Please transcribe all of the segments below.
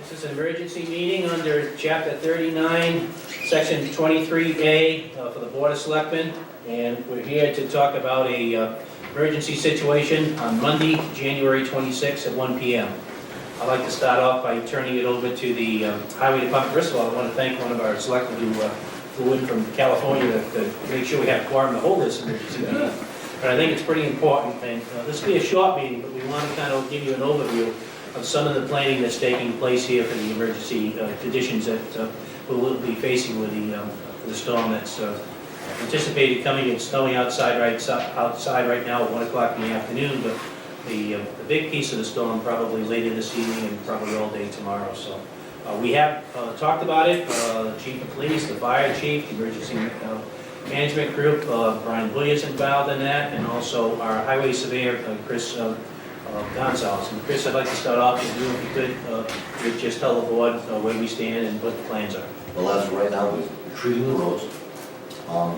This is an emergency meeting under Chapter 39, Section 23A for the Board of Selectmen, and we're here to talk about a emergency situation on Monday, January 26th at 1 p.m. I'd like to start off by turning it over to the Highway Department. First of all, I want to thank one of our selectmen who flew in from California to make sure we have quorum to hold this emergency meeting. But I think it's pretty important, and this will be a short meeting, but we want to kind of give you an overview of some of the planning that's taking place here for the emergency conditions that we'll be facing with the storm that's anticipated coming and snowing outside right now at 1 o'clock in the afternoon, but the big piece of the storm probably later this evening and probably all day tomorrow. So we have talked about it. The chief of police, the fire chief, the emergency management group, Brian Bully is involved in that, and also our highway surveyor, Chris Gonzalez. And Chris, I'd like to start off with you, if you could just tell the board where we stand and what the plans are. Well, as of right now, we're treating the roads. I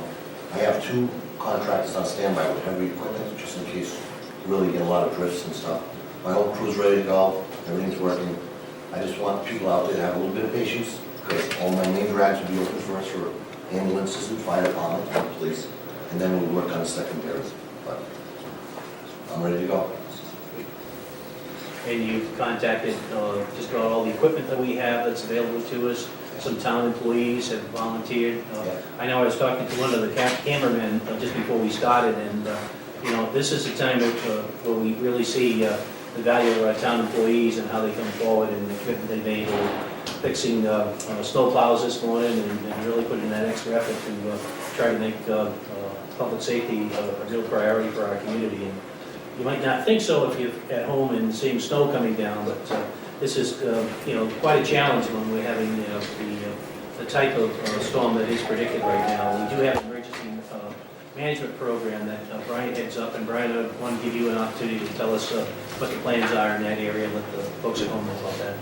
have 2 contractors on standby with heavy equipment, just in case we really get a lot of drifts and stuff. My whole crew's ready to go, everything's working. I just want people out there to have a little bit of patience, because all my main drags will be open for us for ambulances and fire department and police, and then we'll work on the secondaries. But I'm ready to go. And you've contacted just about all the equipment that we have that's available to us. Some town employees have volunteered. I know I was talking to one of the cameramen just before we started, and you know, this is a time where we really see the value of our town employees and how they come forward and the equipment they made, fixing snow plows this morning, and really putting in that extra effort to try to make public safety a real priority for our community. And you might not think so if you're at home and seeing snow coming down, but this is you know, quite a challenge when we're having the type of storm that is predicted right now. We do have an emergency management program that Brian heads up, and Brian, I want to give you an opportunity to tell us what the plans are in that area and let the folks at home know about that.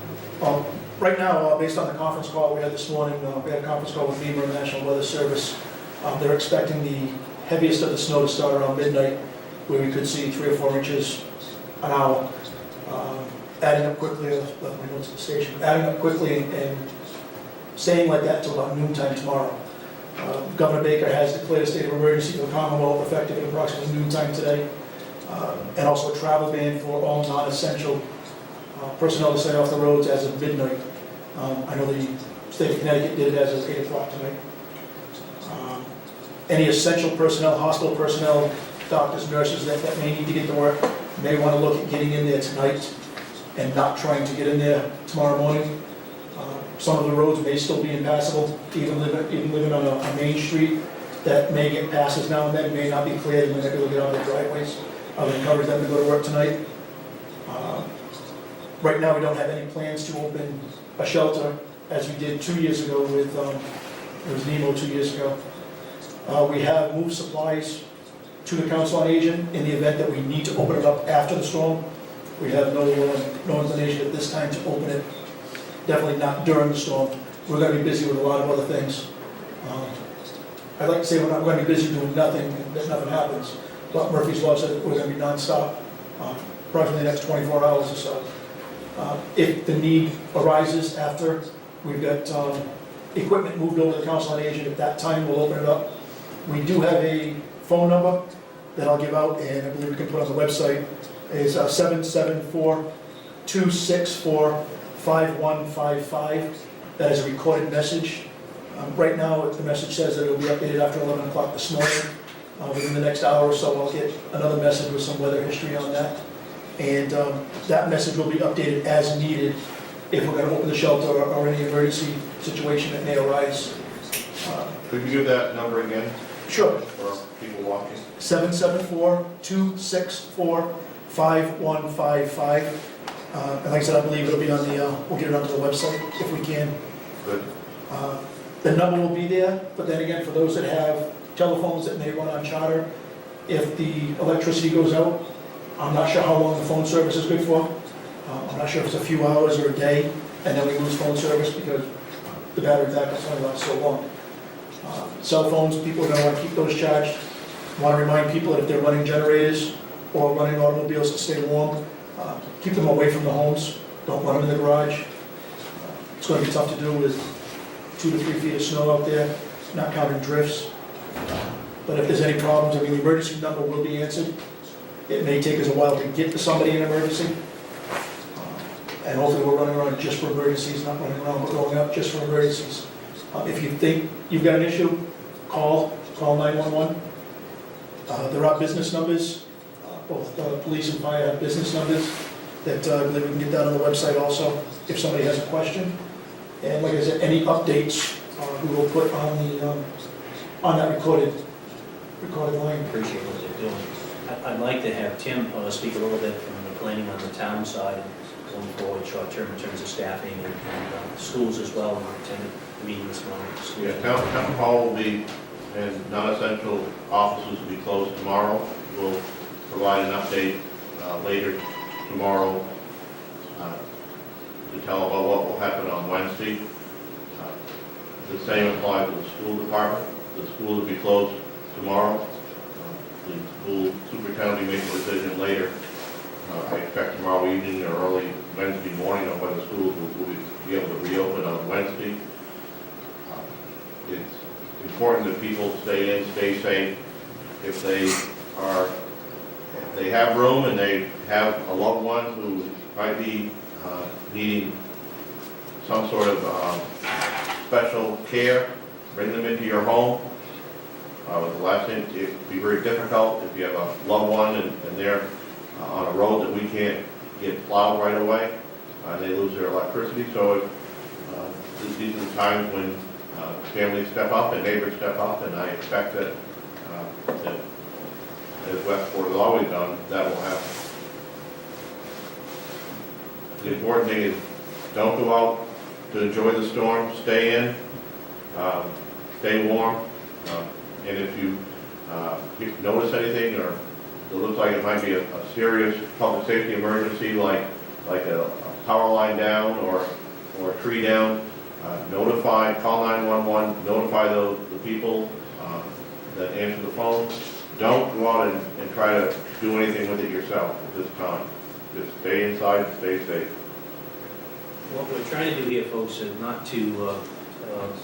Right now, based on the conference call we had this morning, we had a conference call with NEMA, National Weather Service. They're expecting the heaviest of the snow to start around midnight, where we could see 3 or 4 inches an hour, adding up quickly. Left my notes at the station. Adding up quickly and staying like that until about noontime tomorrow. Governor Baker has declared a state of emergency for the Commonwealth effective at approximately noontime today, and also a travel ban for all non-essential personnel to stay off the roads as of midnight. I know the state of Connecticut did it as of 8 o'clock tonight. Any essential personnel, hospital personnel, doctors, nurses that may need to get to work may want to look at getting in there tonight and not trying to get in there tomorrow morning. Some of the roads may still be impassable, even living on a main street that may get passes now and then, may not be cleared, and they're going to get out of their driveways. I would encourage them to go to work tonight. Right now, we don't have any plans to open a shelter as we did 2 years ago with, it was Nemo 2 years ago. We have moved supplies to the Council on Aging in the event that we need to open it up after the storm. We have no inclination at this time to open it, definitely not during the storm. We're going to be busy with a lot of other things. I'd like to say we're not going to be busy doing nothing, and that nothing happens, but Murphy's Law said we're going to be nonstop, approximately the next 24 hours or so. If the need arises after we've got equipment moved over to the Council on Aging, at that time we'll open it up. We do have a phone number that I'll give out, and I believe we can put on the website. It's 774-264-5155. That is a recorded message. Right now, the message says that it will be updated after 11 o'clock this morning. Within the next hour or so, I'll get another message with some weather history on that. And that message will be updated as needed if we're going to open the shelter or any emergency situation that may arise. Could you give that number again? Sure. For people watching. 774-264-5155. And like I said, I believe it'll be on the, we'll get it onto the website if we can. Good. The number will be there, but then again, for those that have telephones that may run on charter, if the electricity goes out, I'm not sure how long the phone service is good for. I'm not sure if it's a few hours or a day, and then we lose phone service because the battery backup's only lasts so long. Cell phones, people are going to want to keep those charged. I want to remind people that if they're running generators or running automobiles to stay warm, keep them away from the homes. Don't run them in the garage. It's gonna be tough to do with 2 to 3 feet of snow out there, not counting drifts. But if there's any problems, I mean, the emergency number will be answered. It may take us a while to get to somebody in emergency. And hopefully we're running around just for emergencies, not running around, but going out just for emergencies. If you think you've got an issue, call 911. There are business numbers, both police and fire have business numbers that I believe we can get that on the website also, if somebody has a question. And like I said, any updates, we will put on that recorded line. Appreciate what they're doing. I'd like to have Tim speak a little bit from the planning on the town side, going forward short-term in terms of staffing and schools as well. We attended the meeting this morning. Yeah, town hall will be, and non-essential offices will be closed tomorrow. We'll provide an update later tomorrow to tell about what will happen on Wednesday. The same applies to the school department. The school will be closed tomorrow. The school superintendent will make a decision later. I expect tomorrow evening or early Wednesday morning on whether schools will be able to reopen on Wednesday. It's important that people stay in, stay safe. If they have room and they have a loved one who might be needing some sort of special care, bring them into your home. The last thing, it'd be very difficult if you have a loved one and they're on a road that we can't get plowed right away, and they lose their electricity. So these are the times when families step up and neighbors step up, and I expect that, as Westport has always done, that will happen. The important thing is don't go out to enjoy the storm, stay in, stay warm, and if you notice anything or it looks like it might be a serious public safety emergency like a power line down or a tree down, call 911, notify the people that answer the phone. Don't go out and try to do anything with it yourself at this time. Just stay inside and stay safe. What we're trying to do here, folks, is not to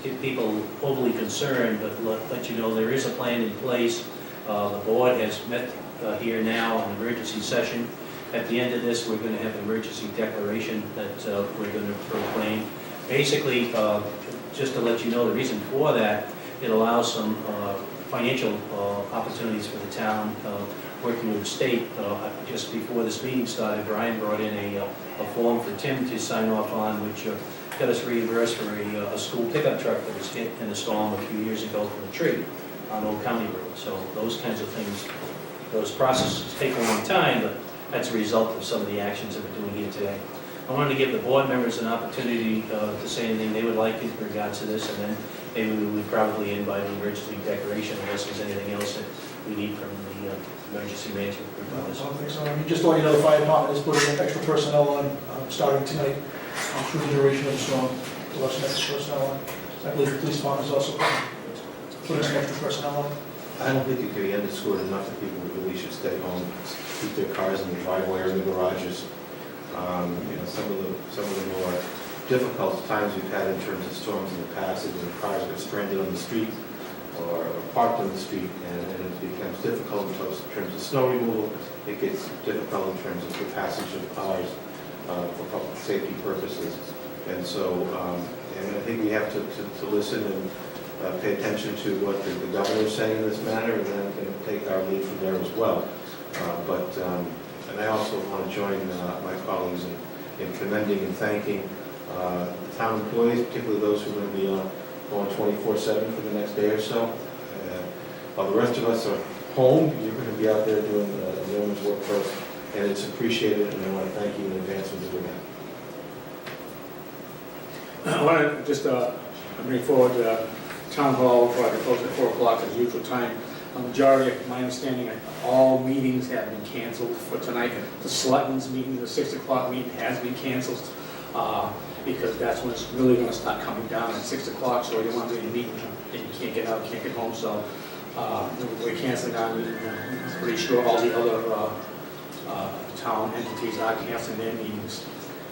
get people overly concerned, but let you know there is a plan in place. The board has met here now on an emergency session. At the end of this, we're going to have an emergency declaration that we're going to proclaim. Basically, just to let you know the reason for that, it allows some financial opportunities for the town, working with the state. Just before this meeting started, Brian brought in a form for Tim to sign off on, which got us reimbursed for a school pickup truck that was hit in a storm a few years ago from a tree on Old County Road. So those kinds of things, those processes take a long time, but that's a result of some of the actions that we're doing here today. I wanted to give the board members an opportunity to say anything they would like in regards to this, and then maybe we would probably end by an emergency declaration unless there's anything else that we need from the emergency management group on I this. don't think so. I mean, just to let you know, the fire department is putting extra personnel on starting tonight through the duration of the storm. We'll have some extra personnel on. I believe the police department is also putting some extra personnel on. I don't think it could be underscored enough that people really should stay home, keep their cars in the driveway or in the garages. Some of the more difficult times we've had in terms of storms in the past is when cars get stranded on the street or parked on the street, and it becomes difficult in terms of snow removal. It gets difficult in terms of the passage of cars for public safety purposes. And so, and I think we have to listen and pay attention to what the governor is saying in this matter, and then take our lead from there as well. And I also want to join my colleagues in commending and thanking the town employees, particularly those who are going to be going 24/7 for the next day or so. While the rest of us are home, you're going to be out there doing the yeoman's work for us, and it's appreciated, and I want to thank you in advance for doing that. I want to just bring forward Town Hall, probably close at 4 o'clock as usual time. A majority of my understanding, all meetings have been canceled for tonight. The Selectmen's meeting, the 6 o'clock meeting has been canceled because that's when it's really going to start coming down at 6 o'clock. So we don't want to do any meeting and you can't get out, can't get home. So we're canceling our meeting. I'm pretty sure all the other town entities are canceling their meetings.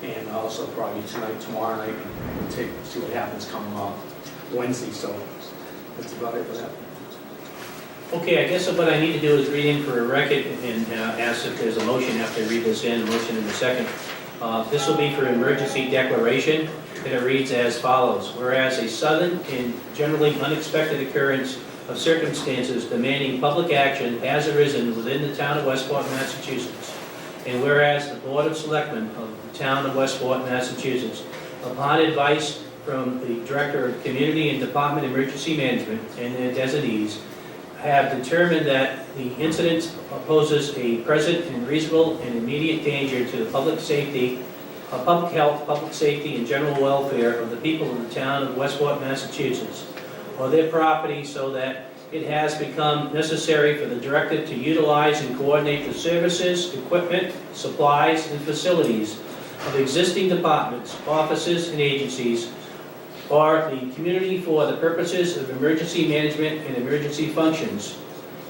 and also probably tonight, tomorrow night, and see what happens come Wednesday, so that's about it for that. Okay, I guess what I need to do is read in for a record and ask if there's a motion after I read this in, a motion in a second. This will be for emergency declaration, and it reads as follows. Whereas a sudden and generally unexpected occurrence of circumstances demanding public action has arisen within the town of Westport, Massachusetts, and whereas the Board of Selectmen of the town of Westport, Massachusetts, upon advice from the Director of Community and Department Emergency Management and their designees, have determined that the incident poses a present and reasonable and immediate danger to the public safety, public health, public safety, and general welfare of the people of the town of Westport, Massachusetts, or their property, so that it has become necessary for the director to utilize and coordinate the services, equipment, supplies, and facilities of existing departments, offices, and agencies, or the community for the purposes of emergency management and emergency functions.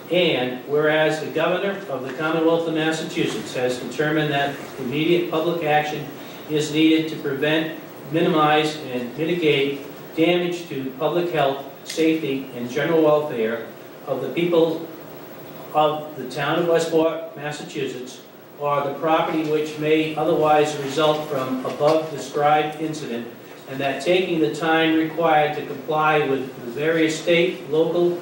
And whereas the governor of the Commonwealth of Massachusetts has determined that immediate public action is needed to prevent, minimize, and mitigate damage to public health, safety, and general welfare of the people of the town of Westport, Massachusetts, or the property which may otherwise result from above described incident, and that taking the time required to comply with the various state, local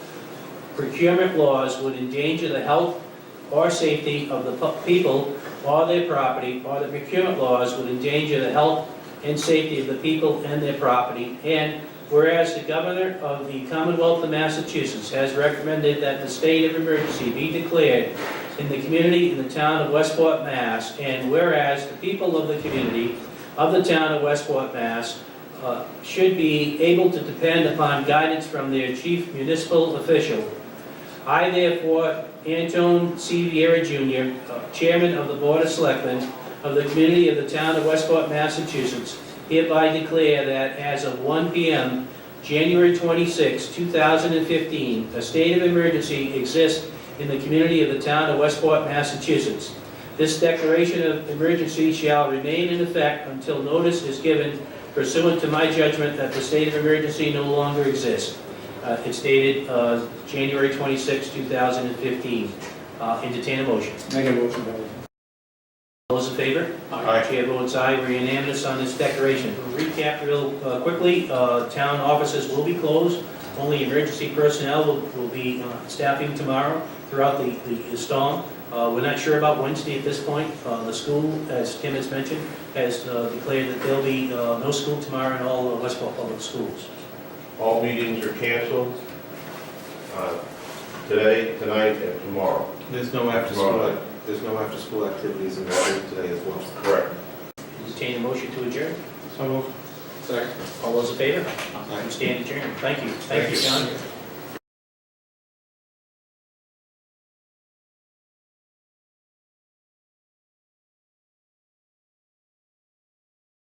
procurement laws would endanger the health or safety of the people or their property, or the procurement laws would endanger the health and safety of the people and their property. And whereas the governor of the Commonwealth of Massachusetts has recommended that the state of emergency be declared in the community in the town of Westport, Mass. And whereas the people of the community of the town of Westport, Mass. Should be able to depend upon guidance from their chief municipal official. I therefore, Antone C. Vieira Jr., Chairman of the Board of Selectmen of the community of the town of Westport, Massachusetts, hereby declare that as of 1 p.m., January 26, 2015, a state of emergency exists in the community of the town of Westport, Massachusetts. This declaration of emergency shall remain in effect until notice is given pursuant to my judgment that the state of emergency no longer exists. It's dated January 26, 2015. Entertain a motion. Make a motion, Bill. All those in favor? Aye. Chair votes aye. We're unanimous on this declaration. To recap real quickly, town offices will be closed. Only emergency personnel will be staffing tomorrow throughout the storm. We're not sure about Wednesday at this point. The school, as Tim has mentioned, has declared that there'll be no school tomorrow in all Westport public schools. All meetings are canceled today, tonight, and tomorrow. There's no after-school activities in the school today as well. Correct. Entertain a motion to adjourn. So moved. Second. All those in favor? Aye. Stand adjourned. Thank you. Thank you, John.